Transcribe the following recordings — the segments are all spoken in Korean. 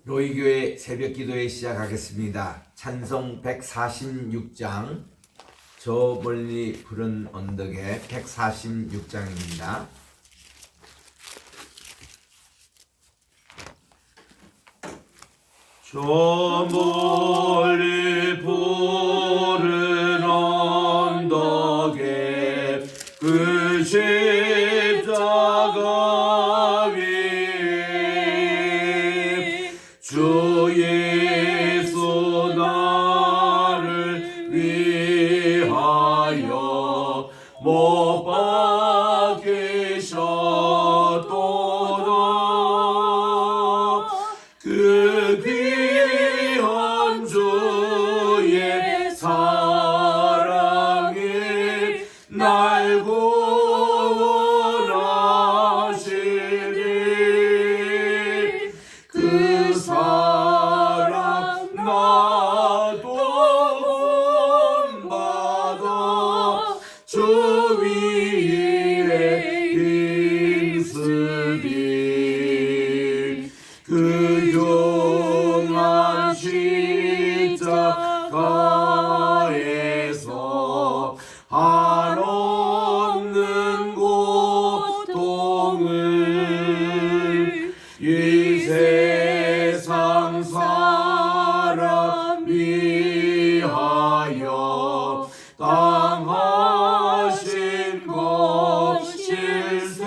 로이교회 새벽기도회 시작하겠습니다. 찬송 146장, 저 멀리 푸른 언덕의 146장입니다. 저 멀리 푸른 언덕에 그 십자가 위에 주 예수 나를 위하여 못 박히셨도다. 그 귀한 주의 사랑이 날 구원하시니 그 사랑 나도 본받아 주 위에 힘쓰리. 그 용한 십자가에서 한없는 고통을 이 세상 사람 위하여 당하신 것일세.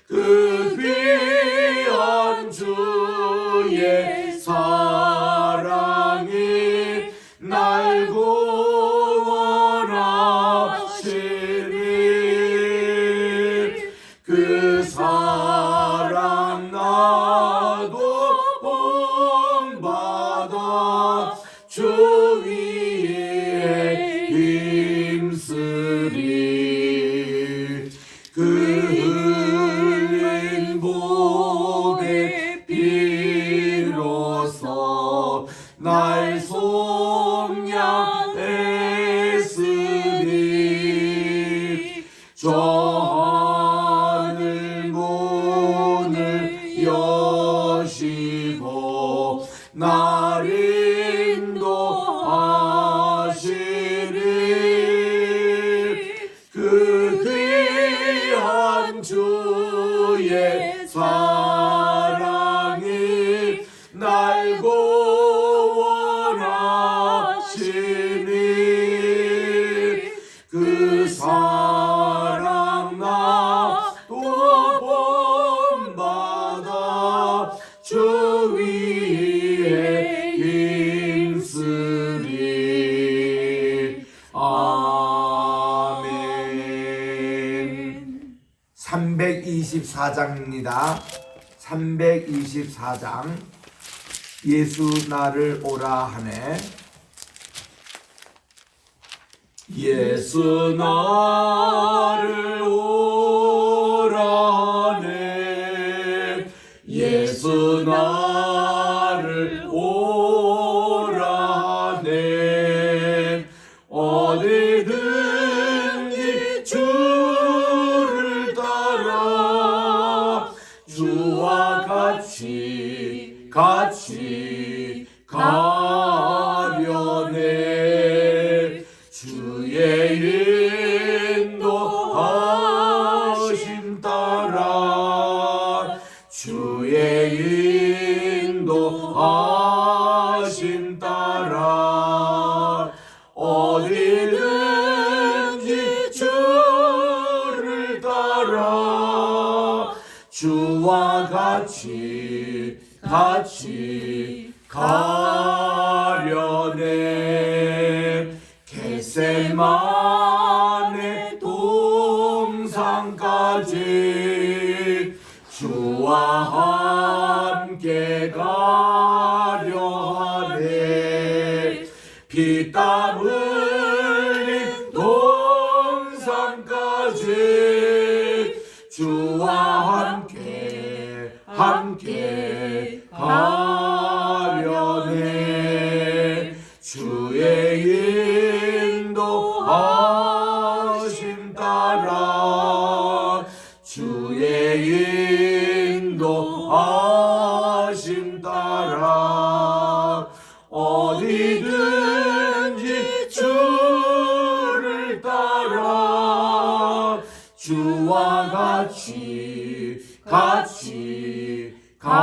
그 귀한 주의 사랑이 날 구원하시니 그 사랑 나도 본받아 주 위에 힘쓰리. 그 흘린 보배 비로소 날 속량했으니 저 하늘 문을 여시고 날 인도하시니 그 귀한 주의 사랑이 날 구원하시니 그 사랑 나도 본받아 주 위에 힘쓰리. 아멘. 324장입니다. 324장. 예수 나를 오라 하네. 예수 나를 오라 하네. 예수 나를 오라 하네. 어디든지 주를 따라 주와 같이 가려네. 주의 인도하심 따라 주의 인도하심 따라 어디든지 주를 따라 주와 같이 가려네. 겟세마네 동산까지 주와 함께 가려 하네. 피땀 흘린 동산까지 주와 함께 가려네. 주의 인도하심 따라 주의 인도하심 같이 가려네.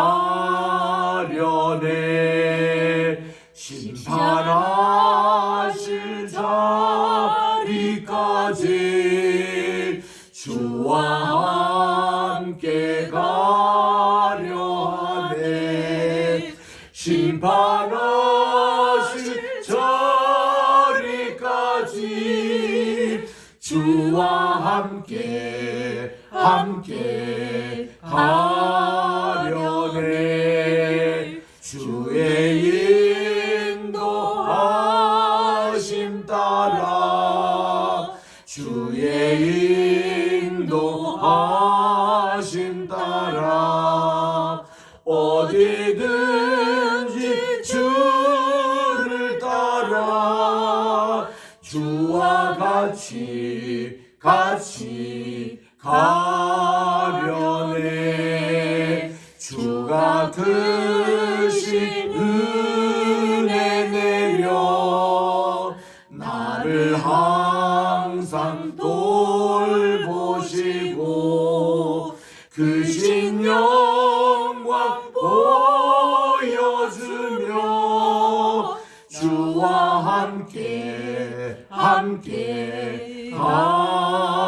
심판하실 자리까지 주와 함께 가려네. 심판하실 자리까지 주와 함께 가려네. 주의 인도하심 따라 주의 인도하심 따라 어디든지 주를 따라 주와 같이 가려네. 주가 크신 은혜 내려 나를 항상 돌보시고 크신 영광 보여주며 주와 함께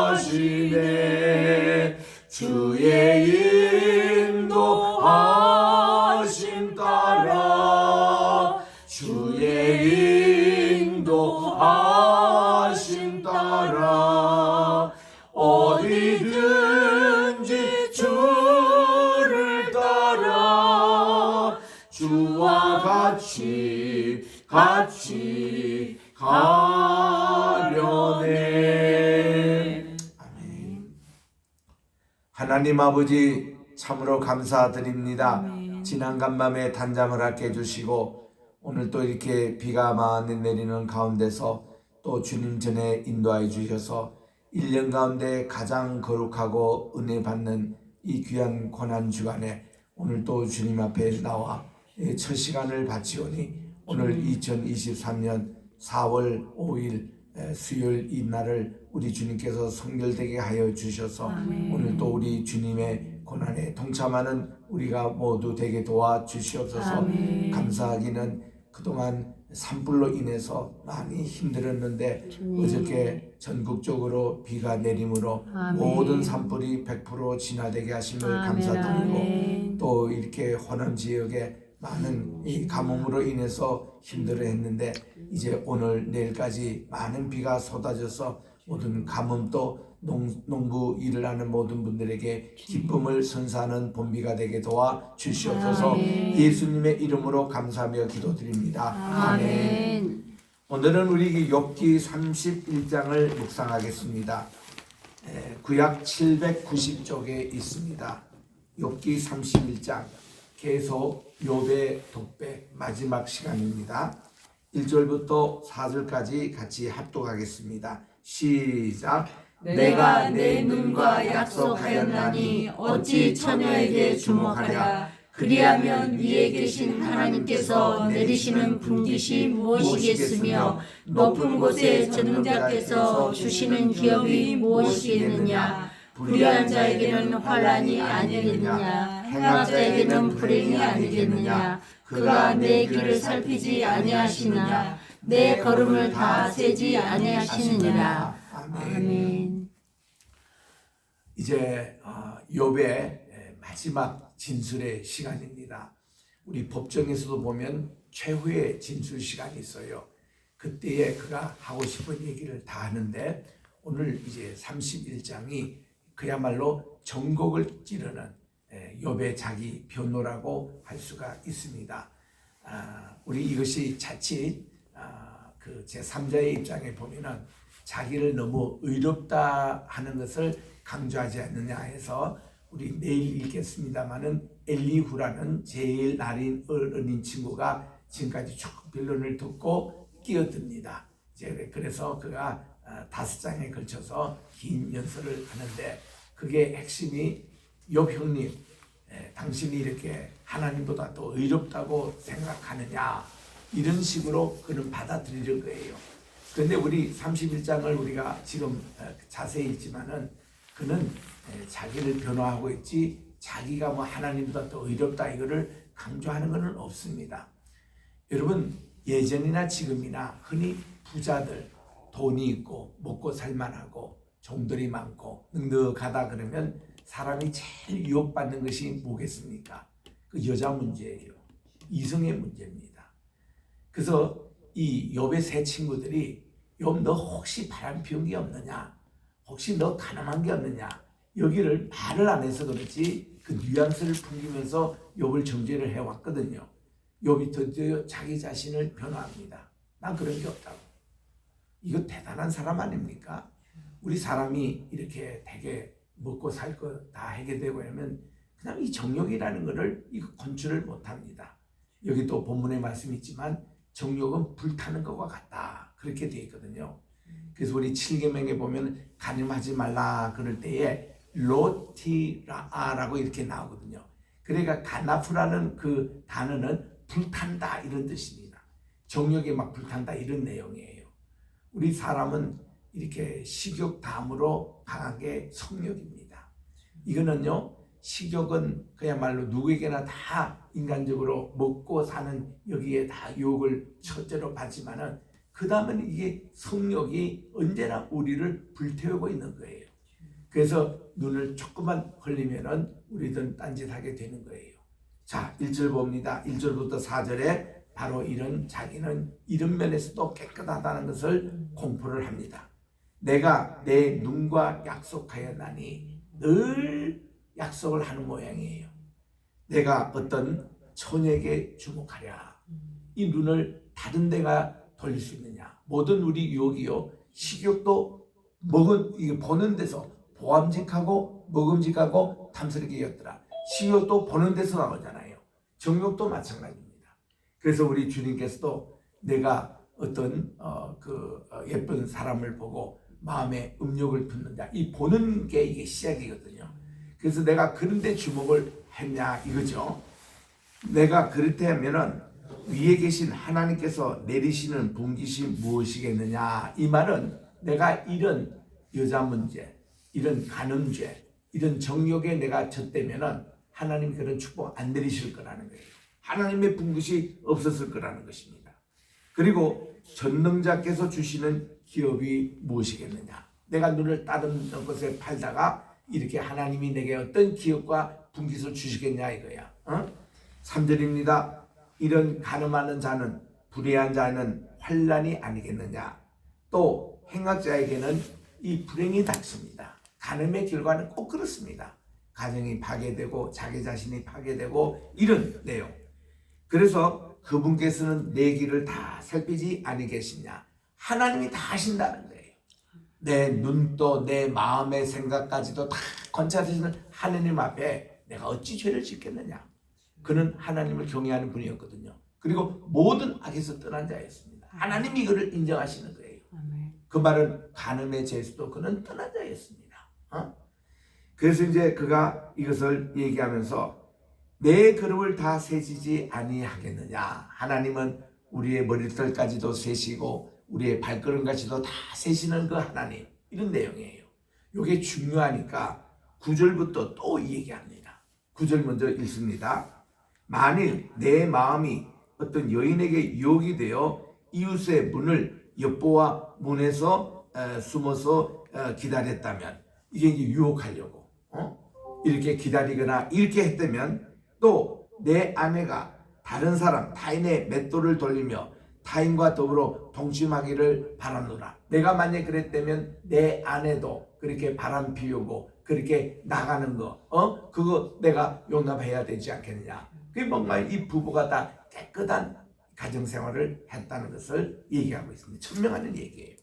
가시네. 주의 인도하심 따라 주의 인도하심 따라 어디든지 주를 따라 주와 같이 가려네. 아멘. 하나님 아버지 참으로 감사드립니다. 지난 간밤에 단잠을 하게 해주시고 오늘 또 이렇게 비가 많이 내리는 가운데서 또 주님 전에 인도하여 주셔서 1년 가운데 가장 거룩하고 은혜 받는 이 귀한 고난 주간에 오늘 또 주님 앞에 나와 첫 시간을 바치오니 오늘 2023년 4월 5일 수요일 이 날을 우리 주님께서 성결되게 하여 주셔서 오늘 또 우리 주님의 고난에 동참하는 우리가 모두 되게 도와주시옵소서. 감사하기는 그동안 산불로 인해서 많이 힘들었는데 어저께 전국적으로 비가 내림으로 모든 산불이 100% 진화되게 하심을 감사드리고 또 이렇게 호남 지역에 많은 이 가뭄으로 인해서 힘들어했는데 이제 오늘 내일까지 많은 비가 쏟아져서 모든 가뭄도 농부 일을 하는 모든 분들에게 기쁨을 선사하는 봄비가 되게 도와 주시옵소서. 예수님의 이름으로 감사하며 기도드립니다. 아멘. 오늘은 우리 욥기 31장을 묵상하겠습니다. 구약 790쪽에 있습니다. 욥기 31장 계속 욥의 독백 마지막 시간입니다. 1절부터 4절까지 같이 합독하겠습니다. 시작. 내가 내 눈과 약속하였나니 어찌 처녀에게 주목하랴. 그리하면 위에 계신 하나님께서 내리시는 분깃이 무엇이겠으며 높은 곳에 전능자께서 주시는 기업이 무엇이겠느냐. 불의한 자에게는 환난이 아니겠느냐. 행악자에게는 불행이 아니겠느냐. 그가 내 길을 살피지 아니하시느냐. 내 걸음을 다 세지 아니하시느니라. 아멘. 이제 욥의 마지막 진술의 시간입니다. 우리 법정에서도 보면 최후의 진술 시간이 있어요. 그때에 그가 하고 싶은 얘기를 다 하는데 오늘 이제 31장이 그야말로 전곡을 찌르는 욥의 자기 변호라고 할 수가 있습니다. 우리 이것이 자칫 그 제3자의 입장에 보면은 자기를 너무 의롭다 하는 것을 강조하지 않느냐 해서 우리 내일 읽겠습니다마는 엘리후라는 제일 어린 친구가 지금까지 쭉 변론을 듣고 끼어듭니다. 이제 그래서 그가 5장에 걸쳐서 긴 연설을 하는데 그게 핵심이 욥 형님, 당신이 이렇게 하나님보다 더 의롭다고 생각하느냐 이런 식으로 그는 받아들이는 거예요. 그런데 우리 31장을 우리가 지금 자세히 읽지만은 그는 자기를 변호하고 있지 자기가 뭐 하나님보다 더 의롭다 이거를 강조하는 것은 없습니다. 여러분 예전이나 지금이나 흔히 부자들 돈이 있고 먹고 살만하고 종들이 많고 넉넉하다 그러면 사람이 제일 유혹받는 것이 뭐겠습니까? 그 여자 문제예요. 이성의 문제입니다. 그래서 이 욥의 세 친구들이 욥 너 혹시 바람 피운 게 없느냐? 혹시 너 가늠한 게 없느냐? 여기를 말을 안 해서 그렇지 그 뉘앙스를 풍기면서 욥을 정죄를 해왔거든요. 욥이 드디어 자기 자신을 변호합니다. 난 그런 게 없다고. 이거 대단한 사람 아닙니까? 우리 사람이 이렇게 되게 먹고 살 거 다 하게 되고 하면 그냥 이 정욕이라는 것을 이거 컨트롤을 못합니다. 여기 또 본문에 말씀이 있지만 정욕은 불타는 것과 같다 그렇게 되어 있거든요. 그래서 우리 7계명에 보면 간음하지 말라 그럴 때에 로티라라고 이렇게 나오거든요. 그러니까 가나프라는 그 단어는 불탄다 이런 뜻입니다. 정욕이 막 불탄다 이런 내용이에요. 우리 사람은 이렇게 식욕 다음으로 강한 게 성욕입니다. 이거는요 식욕은 그야말로 누구에게나 다 인간적으로 먹고 사는 여기에 다 유혹을 첫째로 받지만은 그 다음에는 이게 성욕이 언제나 우리를 불태우고 있는 거예요. 그래서 눈을 조금만 흘리면은 우리들은 딴짓하게 되는 거예요. 자 1절 봅니다. 1절부터 4절에 바로 이런 자기는 이런 면에서도 깨끗하다는 것을 공포를 합니다. 내가 내 눈과 약속하였나니 늘 약속을 하는 모양이에요. 내가 어떤 처녀에게 주목하랴. 이 눈을 다른 데가 돌릴 수 있느냐. 모든 우리 유혹이요 식욕도 이게 보는 데서 보암직하고 먹음직하고 탐스럽게 여겼더라. 식욕도 보는 데서 나오잖아요. 정욕도 마찬가지입니다. 그래서 우리 주님께서도 내가 어떤 예쁜 사람을 보고 마음에 음욕을 품는 자, 이 보는 게 이게 시작이거든요. 그래서 내가 그런 데 주목을 했냐 이거죠. 내가 그렇다면은 위에 계신 하나님께서 내리시는 분깃이 무엇이겠느냐. 이 말은 내가 이런 여자 문제, 이런 간음죄, 이런 정욕에 내가 졌다면은 하나님 그런 축복 안 내리실 거라는 거예요. 하나님의 분깃이 없었을 거라는 것입니다. 그리고 전능자께서 주시는 기업이 무엇이겠느냐. 내가 눈을 다른 것에 팔다가 이렇게 하나님이 내게 어떤 기업과 분깃을 주시겠냐 이거야. 3절입니다. 이런 간음하는 자는 불의한 자는 환난이 아니겠느냐. 또 행악자에게는 이 불행이 닥칩니다. 간음의 결과는 꼭 그렇습니다. 가정이 파괴되고 자기 자신이 파괴되고 이런 내용. 그래서 그분께서는 내 길을 다 살피지 아니겠느냐. 하나님이 다 하신다는 거예요. 내 눈도 내 마음의 생각까지도 다 관찰하시는 하나님 앞에 내가 어찌 죄를 짓겠느냐. 그는 하나님을 경외하는 분이었거든요. 그리고 모든 악에서 떠난 자였습니다. 하나님이 이거를 인정하시는 거예요. 그 말은 간음의 죄에서도 그는 떠난 자였습니다. 그래서 이제 그가 이것을 얘기하면서 내 그릇을 다 세지지 아니하겠느냐. 하나님은 우리의 머리털까지도 세시고 우리의 발걸음까지도 다 세시는 그 하나님, 이런 내용이에요. 이게 중요하니까 9절부터 또 얘기합니다. 9절 먼저 읽습니다. 만일 내 마음이 어떤 여인에게 유혹이 되어 이웃의 문을 엿보아 문에서 숨어서 기다렸다면, 이게 이제 유혹하려고 이렇게 기다리거나 이렇게 했다면, 또 내 아내가 다른 사람 타인의 맷돌을 돌리며 타인과 더불어 동침하기를 바라노라. 내가 만약 그랬다면 내 아내도 그렇게 바람 피우고 그렇게 나가는 거 그거 내가 용납해야 되지 않겠느냐. 그게 뭔가 이 부부가 다 깨끗한 가정생활을 했다는 것을 얘기하고 있습니다. 천명하는 얘기예요.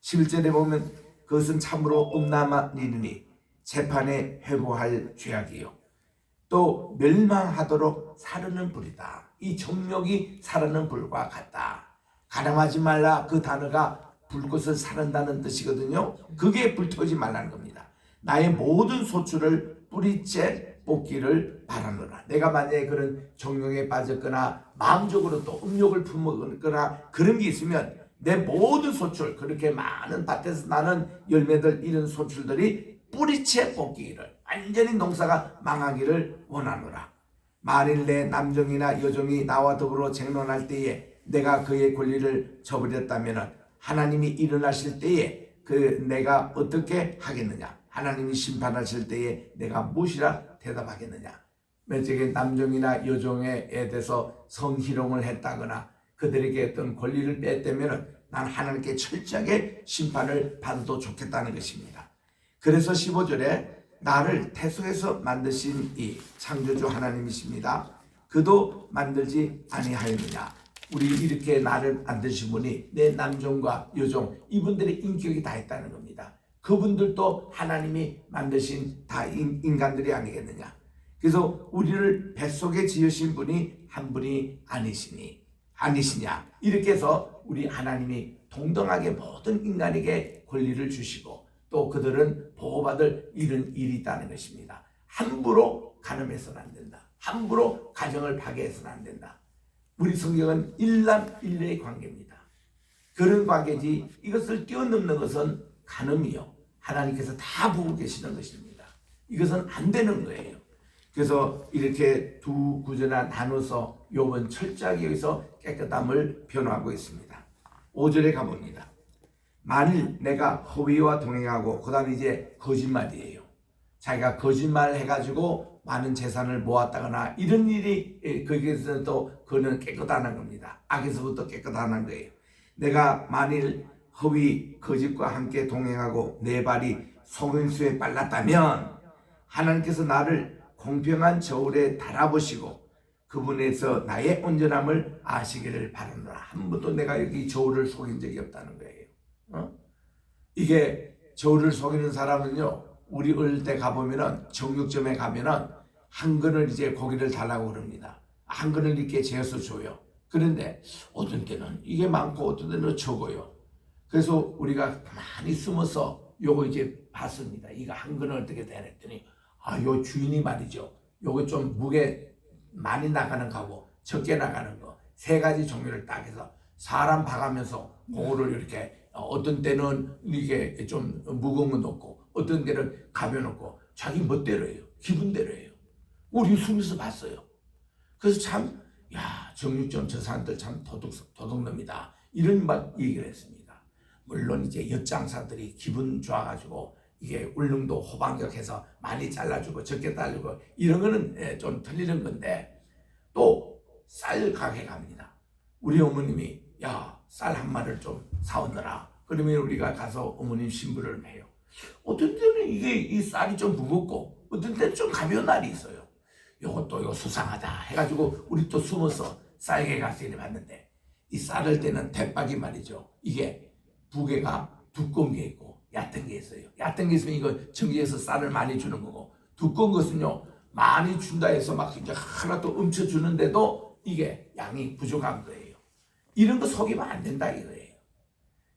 11절에 보면 그것은 참으로 음란한 일이니 재판에 회부할 죄악이요 또 멸망하도록 사르는 불이다. 이 정욕이 사르는 불과 같다. 가늠하지 말라, 그 단어가 불꽃을 사른다는 뜻이거든요. 그게 불태우지 말라는 겁니다. 나의 모든 소출을 뿌리째 뽑기를 바라노라. 내가 만약에 그런 정욕에 빠졌거나 마음적으로 또 음욕을 품었거나 그런 게 있으면 내 모든 소출, 그렇게 많은 밭에서 나는 열매들, 이런 소출들이 뿌리채 뽑기를, 완전히 농사가 망하기를 원하노라. 만일 내 남종이나 여종이 나와 더불어 쟁론할 때에 내가 그의 권리를 저버렸다면 하나님이 일어나실 때에 내가 어떻게 하겠느냐? 하나님이 심판하실 때에 내가 무엇이라 대답하겠느냐? 만약에 남종이나 여종에 대해서 성희롱을 했다거나 그들에게 어떤 권리를 뺐다면 난 하나님께 철저하게 심판을 받아도 좋겠다는 것입니다. 그래서 15절에 나를 태소에서 만드신 이 창조주 하나님이십니다. 그도 만들지 아니하였느냐? 우리 이렇게 나를 만드신 분이 내 남종과 여종 이분들의 인격이 다 있다는 겁니다. 그분들도 하나님이 만드신 다 인간들이 아니겠느냐? 그래서 우리를 뱃속에 지으신 분이 한 분이 아니시냐? 이렇게 해서 우리 하나님이 동등하게 모든 인간에게 권리를 주시고 또 그들은 보호받을 일은 일이 있다는 것입니다. 함부로 간음해서는 안 된다. 함부로 가정을 파괴해서는 안 된다. 우리 성경은 일남일녀의 관계입니다. 그런 관계지 이것을 뛰어넘는 것은 간음이요. 하나님께서 다 보고 계시는 것입니다. 이것은 안 되는 거예요. 그래서 이렇게 두 구절나 나눠서 욥은 철저하게 여기서 깨끗함을 변호하고 있습니다. 5절에 가봅니다. 만일 내가 허위와 동행하고 그 다음에 이제 거짓말이에요. 자기가 거짓말을 해가지고 많은 재산을 모았다거나 이런 일이 거기에서 또 그는 깨끗하는 겁니다. 악에서부터 깨끗하는 거예요. 내가 만일 허위 거짓과 함께 동행하고 내 발이 속임수에 빨랐다면 하나님께서 나를 공평한 저울에 달아보시고 그분에서 나의 온전함을 아시기를 바라노라. 한 번도 내가 여기 저울을 속인 적이 없다는 거예요. 이게 저울을 속이는 사람은요, 우리 어릴 때 가보면은 정육점에 가면은 한 근을 이제 고기를 달라고 그럽니다. 한 근을 이렇게 재어서 줘요. 그런데 어떤 때는 이게 많고 어떤 때는 적어요. 그래서 우리가 많이 숨어서 요거 이제 봤습니다. 이거 한 근을 어떻게 되랬더니 요 주인이 말이죠. 요거 좀 무게 많이 나가는 거하고 적게 나가는 거 세 가지 종류를 딱 해서 사람 봐가면서 그거를 이렇게 어떤 때는 이게 좀 무거운 거 넣고 어떤 때는 가벼놓고 자기 멋대로 해요. 기분대로 해요. 우리 숨에서 봤어요. 그래서 참 정육점 저 사람들 참 도둑놈이다 이런 막 얘기를 했습니다. 물론 이제 엿장사들이 기분 좋아가지고 이게 울릉도 호방역해서 많이 잘라주고 적게 잘라주고 이런 거는 좀 틀리는 건데 또 쌀 가게 갑니다. 우리 어머님이 쌀 한 마리를 좀 사오느라 그러면 우리가 가서 어머님 신부를 해요. 어떤 때는 이 쌀이 좀 무겁고 어떤 때는 좀 가벼운 날이 있어요. 이거 수상하다 해가지고 우리 또 숨어서 쌀게 가서 이래 봤는데 이 쌀을 때는 대박이 말이죠. 이게 무게가 두꺼운 게 있고 얕은 게 있어요. 얕은 게 있으면 이거 정지해서 쌀을 많이 주는 거고 두꺼운 것은요 많이 준다 해서 막 이제 하나 또 훔쳐주는데도 이게 양이 부족한 거예요. 이런 거 속이면 안 된다 이거예요.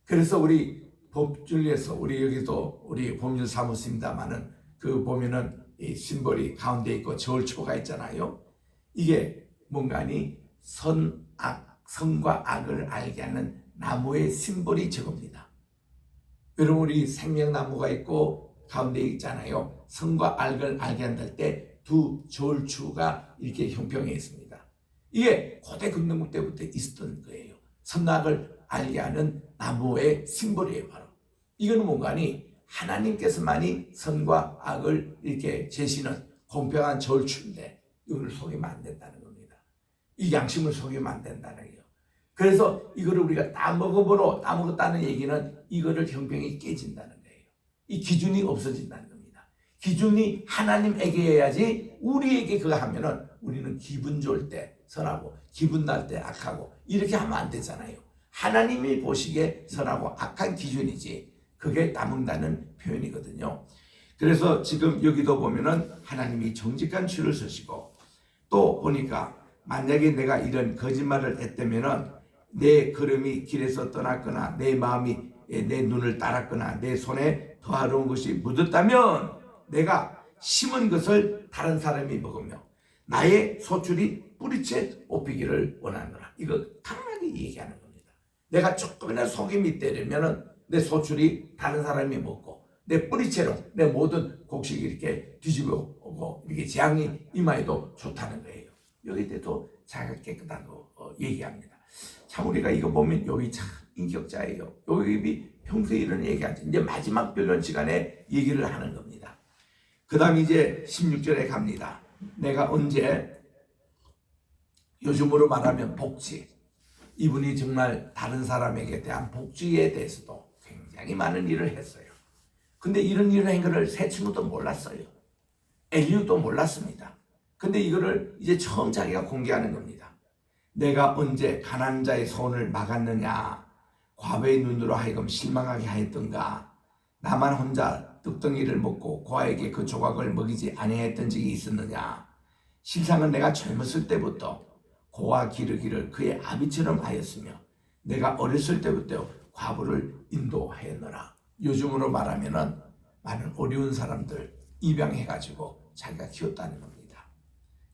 그래서 우리 법준에서 우리 여기도 우리 법준 사무실입니다만은 그 보면은 이 심벌이 가운데 있고 저울초가 있잖아요. 이게 뭔가니 선과 악을 알게 하는 나무의 심벌이 저겁니다. 여러분 우리 생명나무가 있고 가운데 있잖아요. 선과 악을 알게 한다 때 두 저울추가 이렇게 형평에 있습니다. 이게 고대 근동국 때부터 있었던 거예요. 선악을 알게 하는 나무의 심벌이에요. 바로 이거는 뭔가니 하나님께서만이 선과 악을 이렇게 제시는 공평한 저울추인데 이걸 속이면 안 된다는 겁니다. 이 양심을 속이면 안 된다는 거예요. 그래서 이거를 우리가 따먹었다는 얘기는 이거를 형평이 깨진다는 거예요. 이 기준이 없어진다는 겁니다. 기준이 하나님에게여야지 우리에게 그거 하면은 우리는 기분 좋을 때 선하고 기분 날 때 악하고 이렇게 하면 안 되잖아요. 하나님이 보시기에 선하고 악한 기준이지 그게 따먹는다는 표현이거든요. 그래서 지금 여기도 보면은 하나님이 정직한 줄을 서시고 또 보니까 만약에 내가 이런 거짓말을 했다면은 내 걸음이 길에서 떠났거나 내 마음이 내 눈을 따랐거나 내 손에 더하러운 것이 묻었다면 내가 심은 것을 다른 사람이 먹으며 나의 소출이 뿌리채 뽑히기를 원하노라. 이거 강하게 얘기하는 겁니다. 내가 조금이나 속임이 때리면 내 소출이 다른 사람이 먹고 내 뿌리채로 내 모든 곡식이 이렇게 뒤집어 오고 이렇게 재앙이 임하여도 좋다는 거예요. 여기에 대해서 자기가 깨끗하다고 얘기합니다. 참 우리가 이거 보면 여기 참 인격자예요. 여기 평소에 이런 얘기하지. 이제 마지막 변론 시간에 얘기를 하는 겁니다. 그 다음 이제 16절에 갑니다. 내가 언제 요즘으로 말하면 복지, 이분이 정말 다른 사람에게 대한 복지에 대해서도 굉장히 많은 일을 했어요. 근데 이런 일을 한 거를 세 친구도 몰랐어요. 엘리후도 몰랐습니다. 근데 이거를 이제 처음 자기가 공개하는 겁니다. 내가 언제 가난한 자의 소원을 막았느냐, 과부의 눈으로 하여금 실망하게 하였던가, 나만 혼자 떡덩이를 먹고 고아에게 그 조각을 먹이지 아니했던 적이 있었느냐. 실상은 내가 젊었을 때부터 고아 기르기를 그의 아비처럼 하였으며 내가 어렸을 때부터 과부를 인도하였노라. 요즘으로 말하면은 많은 어려운 사람들 입양해가지고 자기가 키웠다는 겁니다.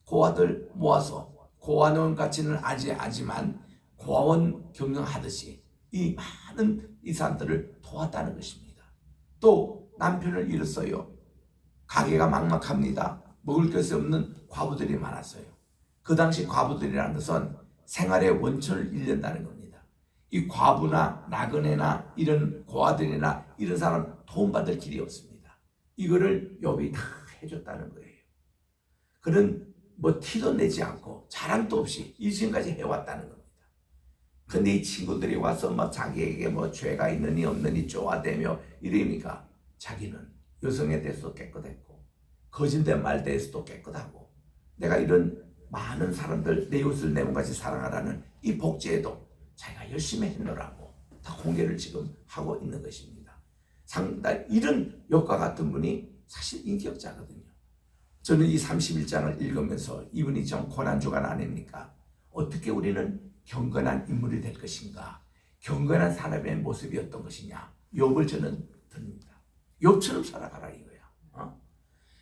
고아들 모아서 고아원 같지는 않지만 고아원 경영하듯이 이 많은 이 사람들을 도왔다는 것입니다. 또 남편을 잃었어요. 가게가 막막합니다. 먹을 것이 없는 과부들이 많았어요. 그 당시 과부들이라는 것은 생활의 원천을 잃는다는 겁니다. 이 과부나 나그네나 이런 고아들이나 이런 사람 도움받을 길이 없습니다. 이거를 욥이 다 해줬다는 거예요. 그는 뭐 티도 내지 않고 자랑도 없이 이 지금까지 해왔다는 겁니다. 근데 이 친구들이 와서 뭐 자기에게 뭐 죄가 있느니 없느니 쪼아대며 이러니까 자기는 여성에 대해서도 깨끗했고 거짓된 말 대해서도 깨끗하고 내가 이런 많은 사람들 내 이웃을 내 몸같이 사랑하라는 이 복지에도 자기가 열심히 했노라고 다 공개를 지금 하고 있는 것입니다. 상당히 이런 욥과 같은 분이 사실 인격자거든요. 저는 이 31장을 읽으면서 이분이 좀 고난주간 아닙니까? 어떻게 우리는 경건한 인물이 될 것인가? 경건한 사람의 모습이 어떤 것이냐? 욥을 저는 듭니다. 욥처럼 살아가라 이거야.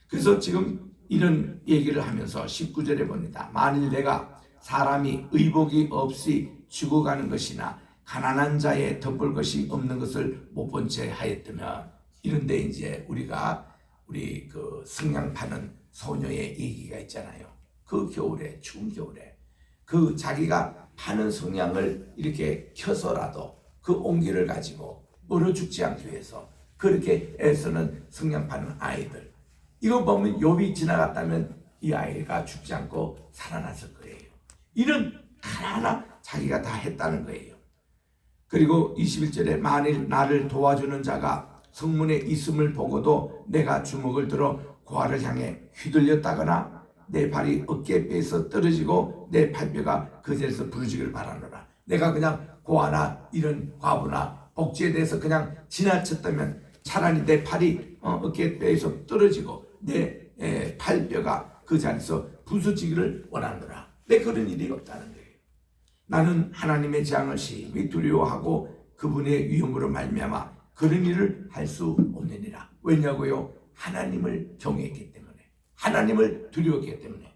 그래서 지금 이런 얘기를 하면서 19절에 봅니다. 만일 내가 사람이 의복이 없이 죽어가는 것이나 가난한 자의 덮을 것이 없는 것을 못 본 채 하였다면, 이런데 이제 우리 그 성냥 파는 소녀의 얘기가 있잖아요. 그 겨울에, 추운 겨울에 그 자기가 파는 성냥을 이렇게 켜서라도 그 온기를 가지고 얼어 죽지 않기 위해서 그렇게 애쓰는 성냥 파는 아이들, 이거 보면 욥이 지나갔다면 이 아이가 죽지 않고 살아났을 거예요. 이런 하나하나 자기가 다 했다는 거예요. 그리고 21절에 만일 나를 도와주는 자가 성문에 있음을 보고도 내가 주먹을 들어 고아를 향해 휘둘렸다거나 내 발이 어깨뼈에서 떨어지고 내 발뼈가 그 자리에서 부러지기를 바라노라. 내가 그냥 고아나 이런 과부나 복지에 대해서 그냥 지나쳤다면 차라리 내 팔이 어깨뼈에서 떨어지고 내 팔뼈가 그 자리에서 부서지기를 원하노라. 내 그런 일이 없다는 거예요. 나는 하나님의 재앙을 심히 두려워하고 그분의 위험으로 말미암아 그런 일을 할 수 없느니라. 왜냐고요? 하나님을 경외했기 때문에, 하나님을 두려웠기 때문에.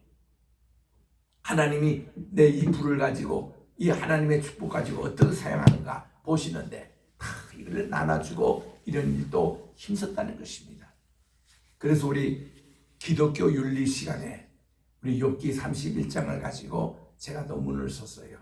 하나님이 내 이 불을 가지고 이 하나님의 축복 가지고 어떻게 사용하는가 보시는데 다 이걸 나눠주고 이런 일도 힘썼다는 것입니다. 그래서 우리 기독교 윤리 시간에 우리 욥기 31장을 가지고 제가 논문을 썼어요.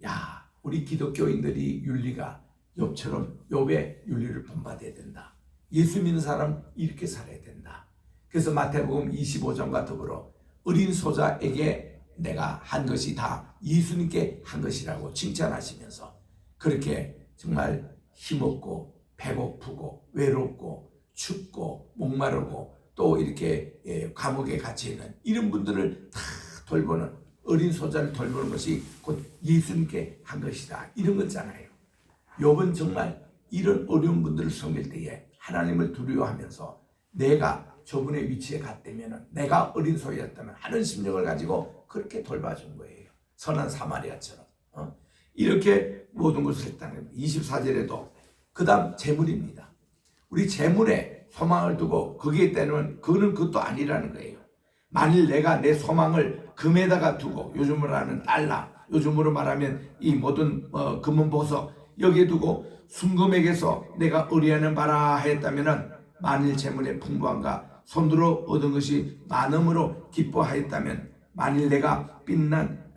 야, 우리 기독교인들이 윤리가 욥처럼 욥의 윤리를 본받아야 된다. 예수 믿는 사람 이렇게 살아야 된다. 그래서 마태복음 25장과 더불어 어린 소자에게 내가 한 것이 다 예수님께 한 것이라고 칭찬하시면서 그렇게 정말 힘없고 배고프고 외롭고 춥고 목마르고 또 이렇게 감옥에 갇혀있는 이런 분들을 다 돌보는, 어린 소자를 돌보는 것이 곧 예수님께 한 것이다, 이런 거잖아요. 욥은 정말 이런 어려운 분들을 섬길 때에 하나님을 두려워하면서 내가 저분의 위치에 갔다면, 내가 어린 소였다면 하는 심령을 가지고 그렇게 돌봐준 거예요. 선한 사마리아처럼. 이렇게 모든 것을 했다는 겁니다. 24절에도 그 다음 재물입니다. 우리 재물에 소망을 두고 거기에 때는 그거는 그것도 아니라는 거예요. 만일 내가 내 소망을 금에다가 두고, 요즘으로 하는 달러, 요즘으로 말하면 이 모든 금은 보석 여기에 두고 순금에게서 내가 의뢰하는 바라 했다면은 만일 재물의 풍부함과 손으로 얻은 것이 많음으로 기뻐하였다면 만일 내가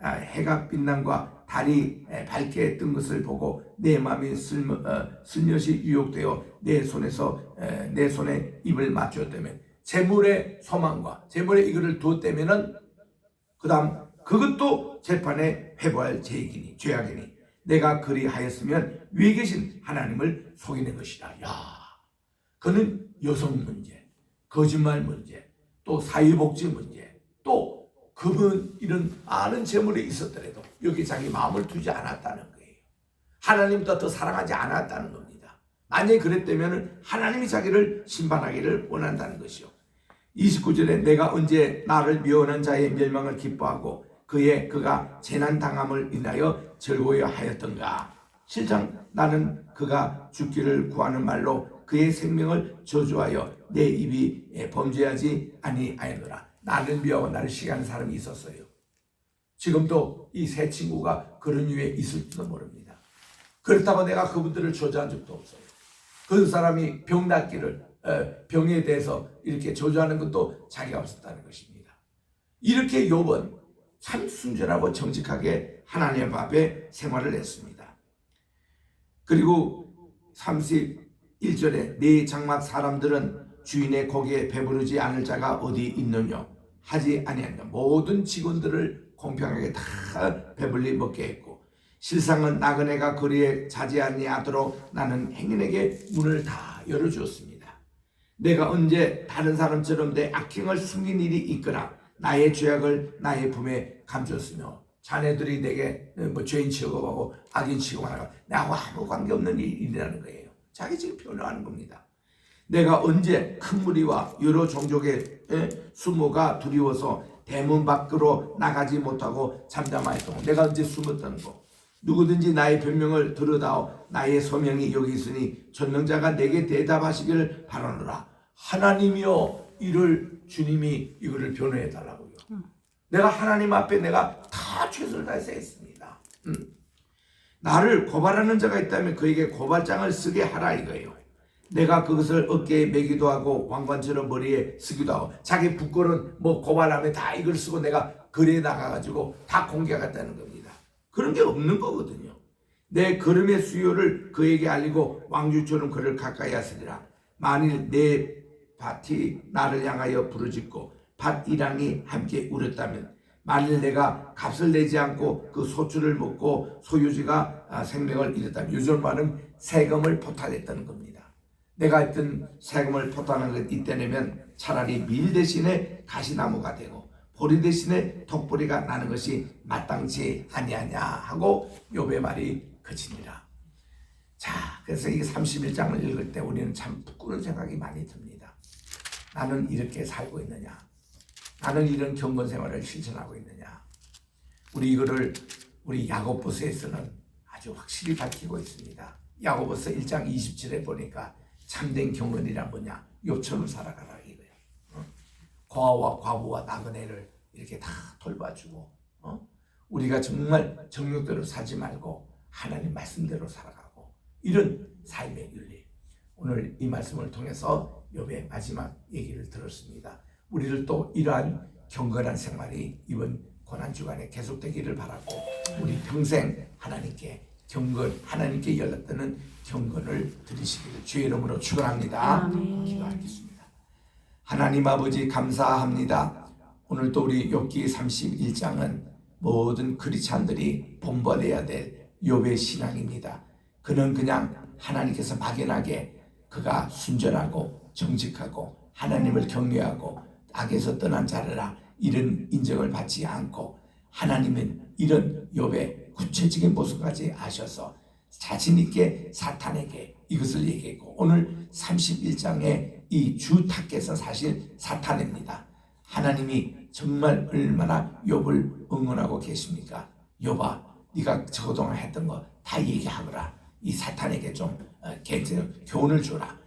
해가 빛남과 달이 밝게 뜬 것을 보고 내 마음이 슬며시 유혹되어 내 손에 입을 맞추었다면 재물의 소망과 재물의 이거를 두었다면은 그 다음 그것도 재판에 회부할 죄악이니 내가 그리하였으면 위에 계신 하나님을 속이는 것이다. 야, 그는 여성 문제, 거짓말 문제, 또 사회복지 문제, 또 그분 이런 많은 재물이 있었더라도 여기 자기 마음을 두지 않았다는 거예요. 하나님보다 더 사랑하지 않았다는 겁니다. 만약에 그랬다면 하나님이 자기를 심판하기를 원한다는 것이요. 29절에 내가 언제 나를 미워하는 자의 멸망을 기뻐하고 그가 재난당함을 인하여 즐거워 하였던가. 실상 나는 그가 죽기를 구하는 말로 그의 생명을 저주하여 내 입이 범죄하지 아니하였노라. 나를 미워하고 나를 시기하는 사람이 있었어요. 지금도 이 세 친구가 그런 이유에 있을지도 모릅니다. 그렇다고 내가 그분들을 저주한 적도 없어요. 그 사람이 병 낫기를 병에 대해서 이렇게 저주하는 것도 자기가 없었다는 것입니다. 이렇게 욥은 참 순전하고 정직하게 하나님 앞에 생활을 했습니다. 그리고 31절에 네 장막 사람들은 주인의 고기에 배부르지 않을 자가 어디 있느냐 하지 아니하냐. 모든 직원들을 공평하게 다 배불리 먹게 했고 실상은 나그네가 거리에 자지 아니하도록 나는 행인에게 문을 다 열어주었습니다. 내가 언제 다른 사람처럼 내 악행을 숨긴 일이 있거나 나의 죄악을 나의 품에 감췄으며 자네들이 내게 죄인 취급하고 악인 취급하다가 나하고 아무 관계없는 일이라는 거예요. 자기 지금 변호하는 겁니다. 내가 언제 큰 무리와 여러 종족의 수모가 두려워서 대문 밖으로 나가지 못하고 잠잠하였던 내가 언제 숨었다는 거. 누구든지 나의 변명을 들으다오 나의 소명이 여기 있으니 전능자가 내게 대답하시기를 바라노라. 하나님이여 이를 주님이 이거를 변호해 달라고요. 내가 하나님 앞에 내가 다 최선을 다해서 했습니다. 나를 고발하는 자가 있다면 그에게 고발장을 쓰게 하라 이거예요. 내가 그것을 어깨에 매기도 하고 왕관처럼 머리에 쓰기도 하고 자기 부끄러운 고발하면 다 이걸 쓰고 내가 거리에 나가가지고 다 공개하겠다는 겁니다. 그런 게 없는 거거든요. 내 걸음의 수요를 그에게 알리고 왕주처럼 그를 가까이 하시리라. 만일 내 밭이 나를 향하여 부르짖고 밭 이랑이 함께 울었다면 만일 내가 값을 내지 않고 그 소출을 먹고 소유지가 생명을 잃었다면 요즘 말은 세금을 포탈했다는 겁니다. 내가 했던 세금을 포탈하는 것 이때내면 차라리 밀 대신에 가시나무가 되고 보리 대신에 톡보리가 나는 것이 마땅치 아니하냐 하고 욥의 말이 그치니라. 자, 그래서 이 31장을 읽을 때 우리는 참 부끄러운 생각이 많이 듭니다. 나는 이렇게 살고 있느냐? 나는 이런 경건 생활을 실천하고 있느냐? 우리 야고보서에서는 아주 확실히 밝히고 있습니다. 야고보서 1장 27에 보니까 참된 경건이란 뭐냐? 욥처럼 살아가라 이거예요. 고아와 과부와 나그네를 이렇게 다 돌봐주고 우리가 정말 정욕대로 살지 말고 하나님 말씀대로 살아가고 이런 삶의 윤리. 오늘 이 말씀을 통해서 욥의 마지막 얘기를 들었습니다. 우리를 또 이러한 경건한 생활이 이번 고난주간에 계속되기를 바라고 우리 평생 하나님께 하나님께 연락되는 경건을 드리시기를 주의 이름으로 축원합니다. 기도하겠습니다. 하나님 아버지 감사합니다. 오늘도 우리 욥기 31장은 모든 크리스찬들이 본받아야 될 욥의 신앙입니다. 그는 그냥 하나님께서 막연하게 그가 순전하고 정직하고 하나님을 경외하고 악에서 떠난 자라라 이런 인정을 받지 않고 하나님은 이런 욥의 구체적인 모습까지 아셔서 자신 있게 사탄에게 이것을 얘기했고 오늘 31장의 이 주타께서 사실 사탄입니다. 하나님이 정말 얼마나 욥을 응원하고 계십니까? 욥아 네가 저동안 했던 거 다 얘기하거라. 이 사탄에게 좀 교훈을 주라.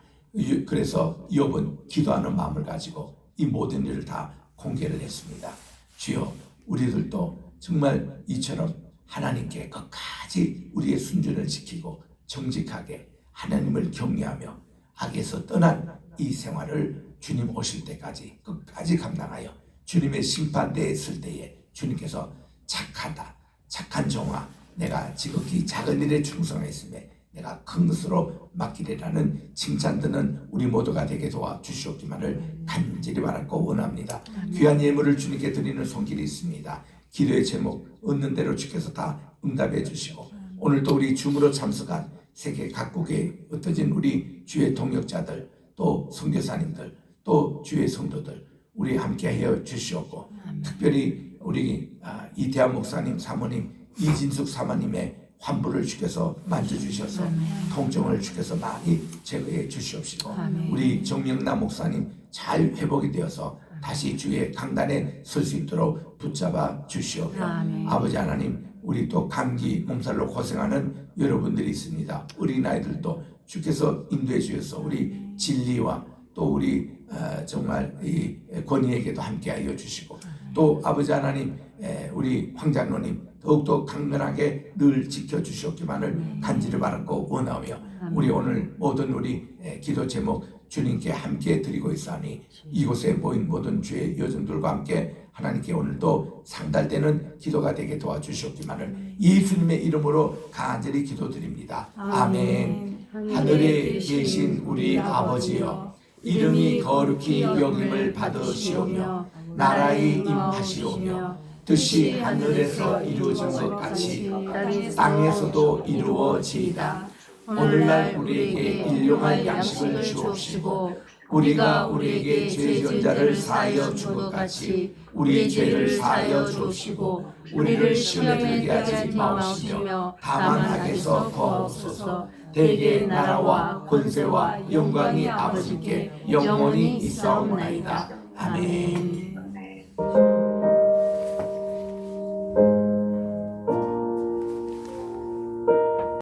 그래서 욥은 기도하는 마음을 가지고 이 모든 일을 다 공개를 했습니다. 주여 우리들도 정말 이처럼 하나님께 끝까지 우리의 순전을 지키고 정직하게 하나님을 경외하며 악에서 떠난 이 생활을 주님 오실 때까지 끝까지 감당하여 주님의 심판대에 설 때에 주님께서 착하다, 착한 종아, 내가 지극히 작은 일에 충성했음에 내가 큰 것으로 맡기리라는 칭찬 듣는 우리 모두가 되게 도와주시옵기만을 간절히 바라고 원합니다. 귀한 예물을 주님께 드리는 손길이 있습니다. 기도의 제목 얻는 대로 주께서 다 응답해 주시고 오늘도 우리 줌으로 참석한 세계 각국의 흩어진 우리 주의 동역자들, 또 선교사님들, 또 주의 성도들 우리 함께하여 주시옵고 특별히 우리 이태한 목사님, 사모님, 이진숙 사모님의 환부를 주께서 만져주셔서 통증을 주께서 많이 제거해 주시옵시고 우리 정명남 목사님 잘 회복이 되어서 다시 주의 강단에 설 수 있도록 붙잡아 주시옵며 아버지 하나님, 우리 또 감기 몸살로 고생하는 여러분들이 있습니다. 어린아이들도 주께서 인도해 주셔서 우리 진리와 또 우리 정말 이 권위에게도 함께하여 주시고 또 아버지 하나님, 우리 황장로님 더욱더 강건하게 늘 지켜주시옵기만을 간절히 바라고 원하며 우리 오늘 모든 우리 기도 제목 주님께 함께 드리고 있사오니 이곳에 모인 모든 주의 여정들과 함께 하나님께 오늘도 상달되는 기도가 되게 도와주시옵기만을 예수님의 이름으로 간절히 기도드립니다. 아멘. 하늘에 계신 우리 아버지여, 이름이 거룩히 여김을 받으시오며 나라의 임하시오며 뜻이 하늘에서 이루어진 것 같이 땅에서도 이루어지이다. 오늘날 우리에게 일용할 양식을 주옵시고 우리가 우리에게 죄 지은 자를 사하여 준 것 같이 우리의 죄를 사하여 주옵시고 우리를 시험에 들게 하지 마옵시며 다만 악에서 구하옵소서. 대개 나라와 권세와 영광이 아버지께 영원히 있사옵나이다. 아멘.